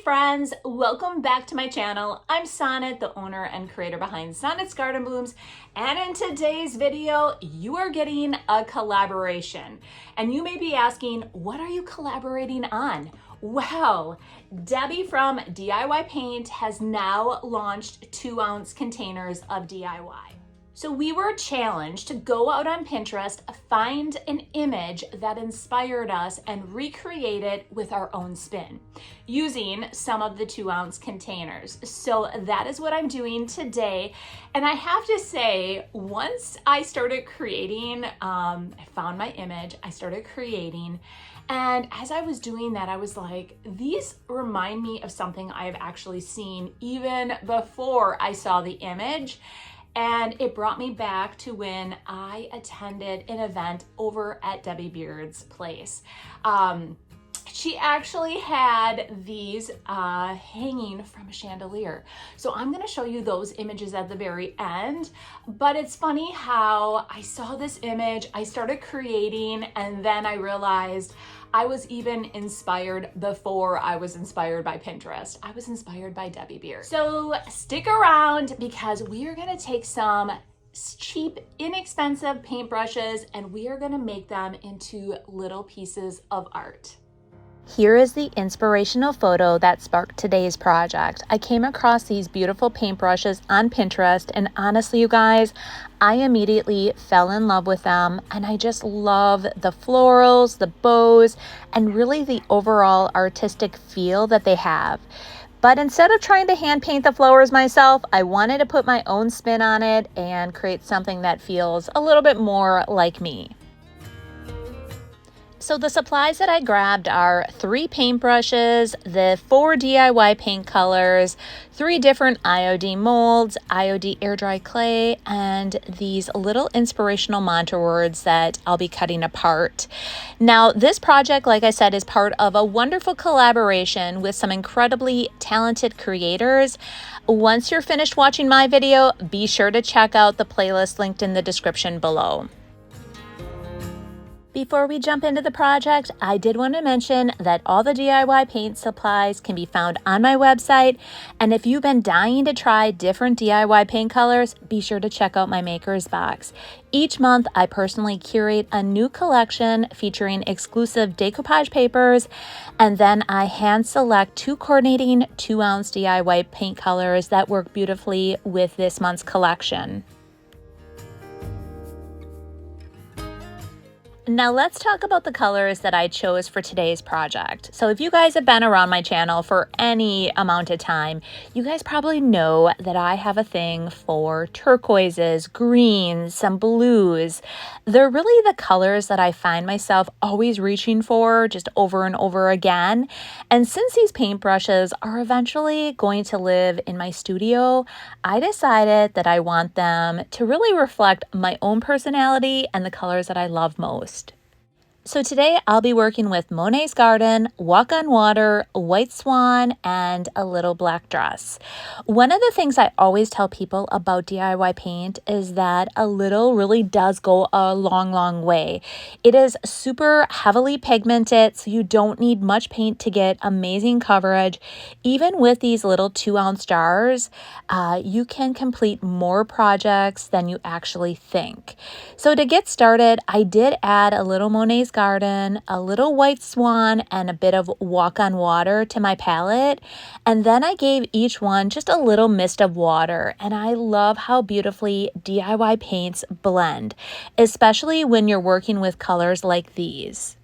friends, welcome back to my channel. I'm Sonnet, the owner and creator behind Sonnet's Garden Blooms, and in today's video you are getting a collaboration. And you may be asking, what are you collaborating on? Well, Debbie from DIY Paint has now launched 2-ounce containers of DIY. So we were challenged to go out on Pinterest, find an image that inspired us and recreate it with our own spin using some of the 2-ounce containers. So that is what I'm doing today. And I have to say, once I started creating, I found my image, I started creating, and as I was doing that, I was like, these remind me of something I have actually seen even before I saw the image. And it brought me back to when I attended an event over at Debbie Beard's place. She actually had these hanging from a chandelier. So I'm gonna show you those images at the very end, but it's funny how I saw this image, I started creating, and then I realized I was even inspired before I was inspired by Pinterest. I was inspired by Debbie Beard. So stick around because we are gonna take some cheap, inexpensive paintbrushes and we are gonna make them into little pieces of art. Here is the inspirational photo that sparked today's project. I came across these beautiful paintbrushes on Pinterest, and honestly, you guys, I immediately fell in love with them, and I just love the florals, the bows, and really the overall artistic feel that they have. But instead of trying to hand paint the flowers myself, I wanted to put my own spin on it and create something that feels a little bit more like me. So the supplies that I grabbed are 3 paintbrushes, the 4 DIY paint colors, 3 different IOD molds, IOD Air Dry Clay, and these little inspirational mantra words that I'll be cutting apart. Now, this project, like I said, is part of a wonderful collaboration with some incredibly talented creators. Once you're finished watching my video, be sure to check out the playlist linked in the description below. Before we jump into the project, I did want to mention that all the DIY paint supplies can be found on my website. And if you've been dying to try different DIY paint colors, be sure to check out my Maker's Box. Each month, I personally curate a new collection featuring exclusive decoupage papers, and then I hand select 2 coordinating 2-ounce DIY paint colors that work beautifully with this month's collection. Now let's talk about the colors that I chose for today's project. So if you guys have been around my channel for any amount of time, you guys probably know that I have a thing for turquoises, greens, some blues. They're really the colors that I find myself always reaching for just over and over again. And since these paintbrushes are eventually going to live in my studio, I decided that I want them to really reflect my own personality and the colors that I love most. So today I'll be working with Monet's Garden, Walk on Water, White Swan, and a little black dress. One of the things I always tell people about DIY paint is that a little really does go a long, long way. It is super heavily pigmented, so you don't need much paint to get amazing coverage. Even with these little 2-ounce jars, you can complete more projects than you actually think. So to get started, I did add a little Monet's Garden, a little White Swan, and a bit of Walk on Water to my palette. And then I gave each one just a little mist of water. And I love how beautifully DIY paints blend, especially when you're working with colors like these.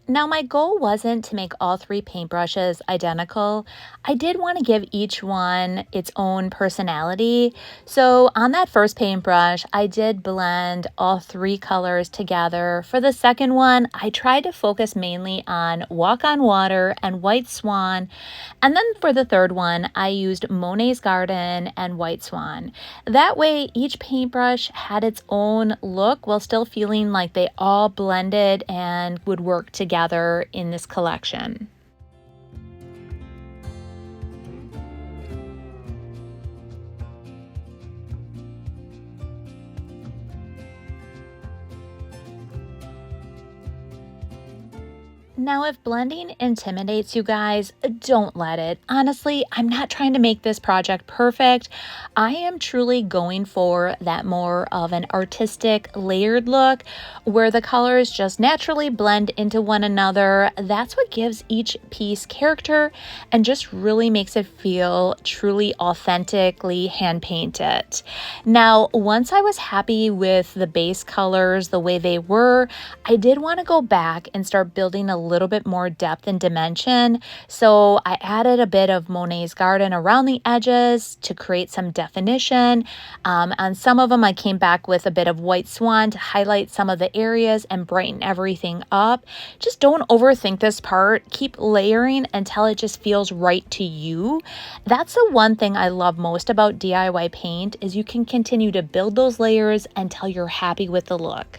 Now, my goal wasn't to make all 3 paintbrushes identical. I did want to give each one its own personality. So on that first paintbrush, I did blend all 3 colors together. For the second one, I tried to focus mainly on Walk on Water and White Swan. And then for the third one, I used Monet's Garden and White Swan. That way, each paintbrush had its own look while still feeling like they all blended and would work together in this collection. Now, if blending intimidates you guys, don't let it. Honestly, I'm not trying to make this project perfect. I am truly going for that more of an artistic, layered look where the colors just naturally blend into one another. That's what gives each piece character and just really makes it feel truly authentically hand painted. Now, once I was happy with the base colors the way they were, I did want to go back and start building a little bit more depth and dimension. So I added a bit of Monet's Garden around the edges to create some definition. On some of them, I came back with a bit of White Swan to highlight some of the areas and brighten everything up. Just don't overthink this part. Keep layering until it just feels right to you. That's the one thing I love most about DIY paint is you can continue to build those layers until you're happy with the look.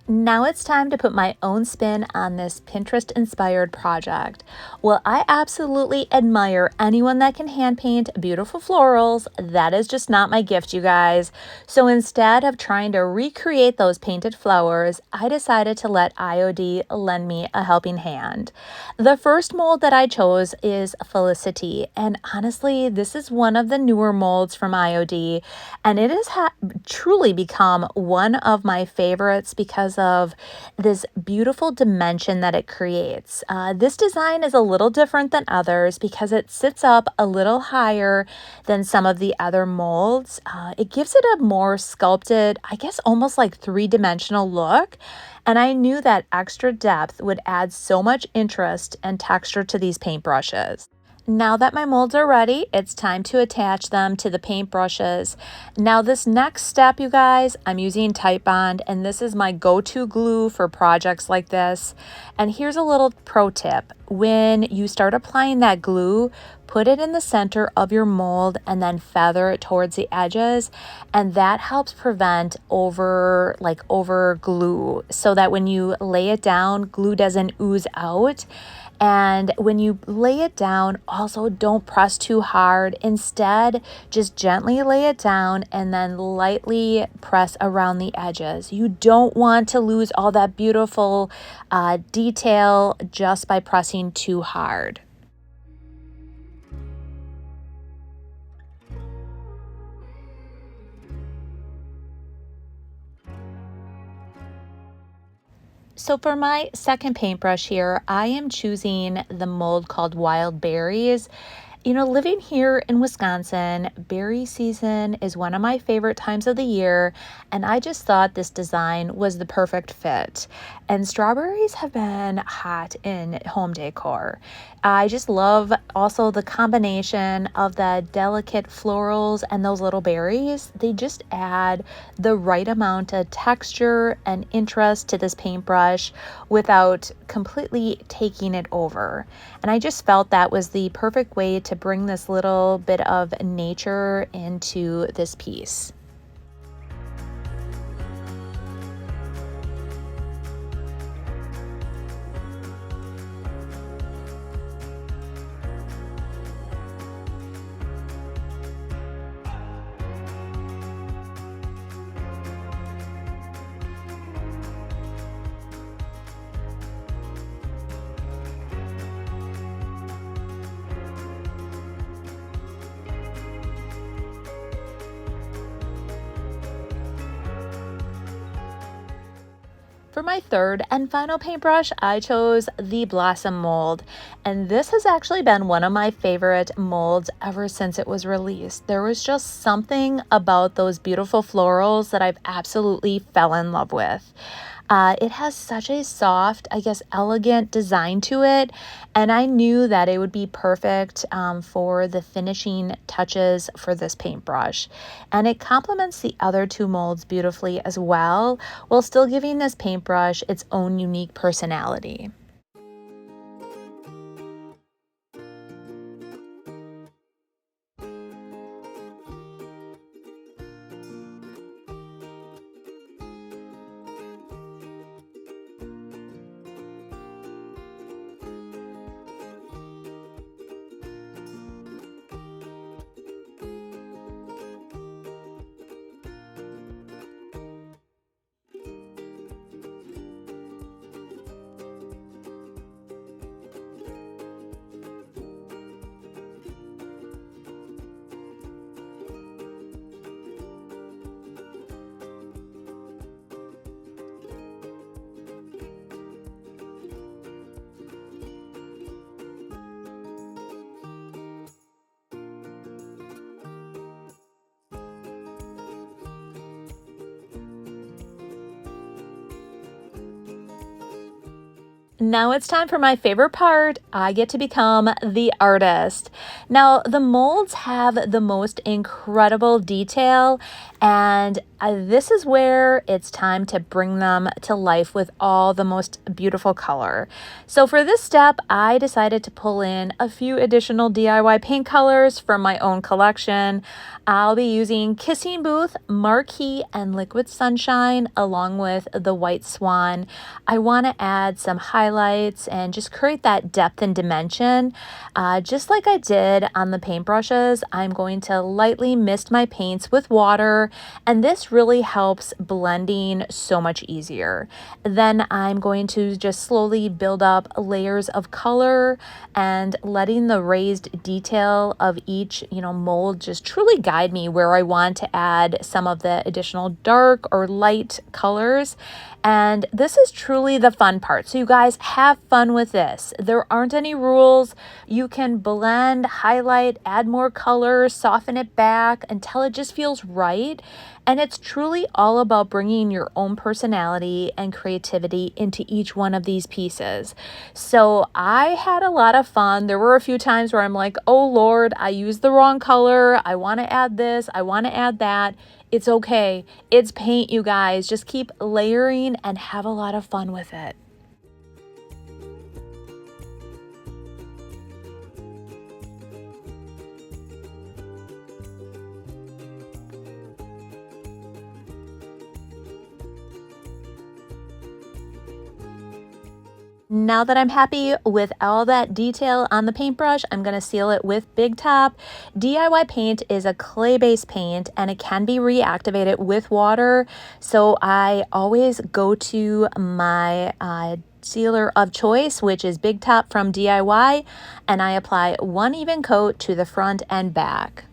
Now it's time to put my own spin on this Pinterest-inspired project. Well, I absolutely admire anyone that can hand paint beautiful florals. That is just not my gift, you guys. So instead of trying to recreate those painted flowers, I decided to let IOD lend me a helping hand. The first mold that I chose is Felicity, and honestly, this is one of the newer molds from IOD, and it has truly become one of my favorites because of this beautiful dimension that it creates. This design is a little different than others because it sits up a little higher than some of the other molds. It gives it a more sculpted, I guess almost like three-dimensional look. And I knew that extra depth would add so much interest and texture to these paintbrushes. Now that my molds are ready, it's time to attach them to the paintbrushes. Now this next step, you guys, I'm using Titebond, and this is my go-to glue for projects like this. And here's a little pro tip. When you start applying that glue, put it in the center of your mold and then feather it towards the edges. And that helps prevent over glue so that when you lay it down, glue doesn't ooze out. And when you lay it down, also don't press too hard. Instead, just gently lay it down and then lightly press around the edges. You don't want to lose all that beautiful detail just by pressing too hard. So for my second paintbrush here, I am choosing the mold called Wild Berries. You know, living here in Wisconsin, berry season is one of my favorite times of the year, and I just thought this design was the perfect fit. And strawberries have been hot in home decor. I just love also the combination of the delicate florals and those little berries. They just add the right amount of texture and interest to this paintbrush without completely taking it over. And I just felt that was the perfect way to bring this little bit of nature into this piece. For my third and final paintbrush, I chose the Blossom mold, and this has actually been one of my favorite molds ever since it was released. There was just something about those beautiful florals that I've absolutely fell in love with. It has such a soft, I guess, elegant design to it, and I knew that it would be perfect for the finishing touches for this paintbrush. And it complements the other two molds beautifully as well, while still giving this paintbrush its own unique personality. Now it's time for my favorite part. I get to become the artist. Now, the molds have the most incredible detail, and this is where it's time to bring them to life with all the most beautiful color. So for this step, I decided to pull in a few additional DIY paint colors from my own collection. I'll be using Kissing Booth, Marquee, and Liquid Sunshine along with the White Swan. I want to add some highlights and just create that depth and dimension. Just like I did on the paintbrushes, I'm going to lightly mist my paints with water, and this really helps blending so much easier. Then I'm going to just slowly build up layers of color and letting the raised detail of each, mold just truly guide me where I want to add some of the additional dark or light colors. And this is truly the fun part. So you guys have fun with this. There aren't any rules. You can blend, highlight, add more color, soften it back until it just feels right. And it's truly all about bringing your own personality and creativity into each one of these pieces. So I had a lot of fun. There were a few times where I'm like, oh Lord, I used the wrong color. I want to add this. I want to add that. It's okay. It's paint, you guys. Just keep layering and have a lot of fun with it. Now that I'm happy with all that detail on the paintbrush, I'm going to seal it with Big Top. DIY paint is a clay-based paint and it can be reactivated with water. So I always go to my sealer of choice, which is Big Top from DIY, and I apply one even coat to the front and back.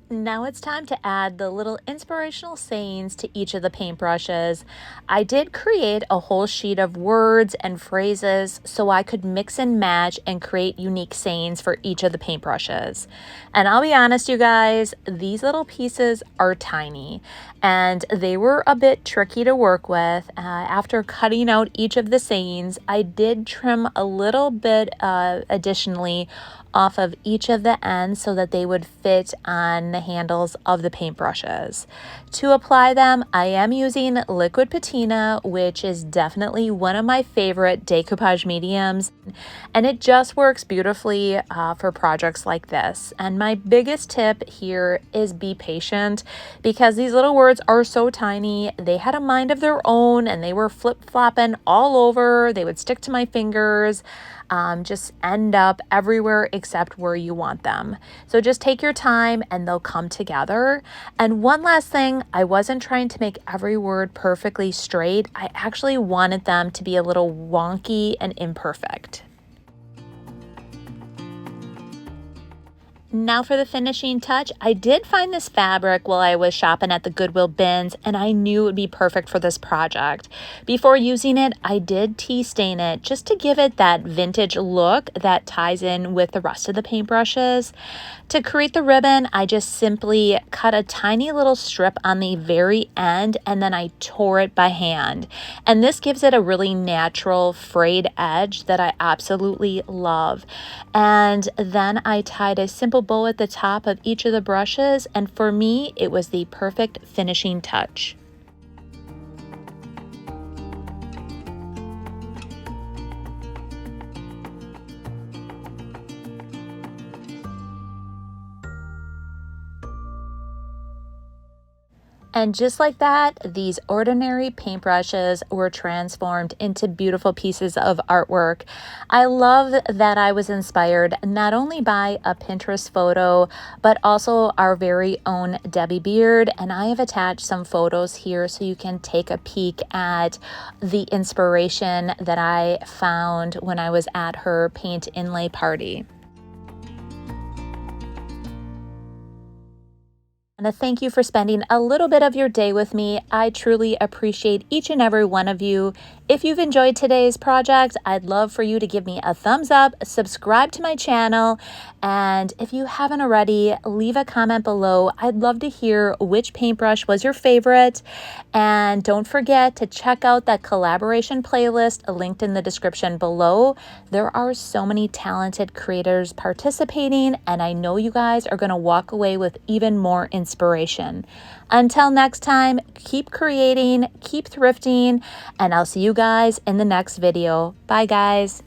Now it's time to add the little inspirational sayings to each of the paintbrushes. I did create a whole sheet of words and phrases so I could mix and match and create unique sayings for each of the paintbrushes. And I'll be honest, you guys, these little pieces are tiny and they were a bit tricky to work with. After cutting out each of the sayings, I did trim a little bit additionally off of each of the ends so that they would fit on the handles of the paintbrushes. To apply them, I am using liquid patina, which is definitely one of my favorite decoupage mediums, and it just works beautifully for projects like this. And my biggest tip here is be patient, because these little words are so tiny. They had a mind of their own and they were flip-flopping all over. They would stick to my fingers. Just end up everywhere except where you want them. So just take your time and they'll come together. And one last thing, I wasn't trying to make every word perfectly straight. I actually wanted them to be a little wonky and imperfect. Now for the finishing touch, I did find this fabric while I was shopping at the Goodwill bins, and I knew it would be perfect for this project. Before using it, I did tea stain it just to give it that vintage look that ties in with the rest of the paintbrushes. To create the ribbon, I just simply cut a tiny little strip on the very end and then I tore it by hand. And this gives it a really natural frayed edge that I absolutely love. And then I tied a simple bow at the top of each of the brushes, and for me, it was the perfect finishing touch. And just like that, these ordinary paintbrushes were transformed into beautiful pieces of artwork. I love that I was inspired not only by a Pinterest photo, but also our very own Debbie Beard. And I have attached some photos here so you can take a peek at the inspiration that I found when I was at her paint inlay party. And thank you for spending a little bit of your day with me. I truly appreciate each and every one of you. If you've enjoyed today's project, I'd love for you to give me a thumbs up, subscribe to my channel, and if you haven't already, leave a comment below. I'd love to hear which paintbrush was your favorite. And don't forget to check out that collaboration playlist linked in the description below. There are so many talented creators participating, and I know you guys are going to walk away with even more inspiration. Until next time, keep creating, keep thrifting, and I'll see you guys in the next video. Bye, guys.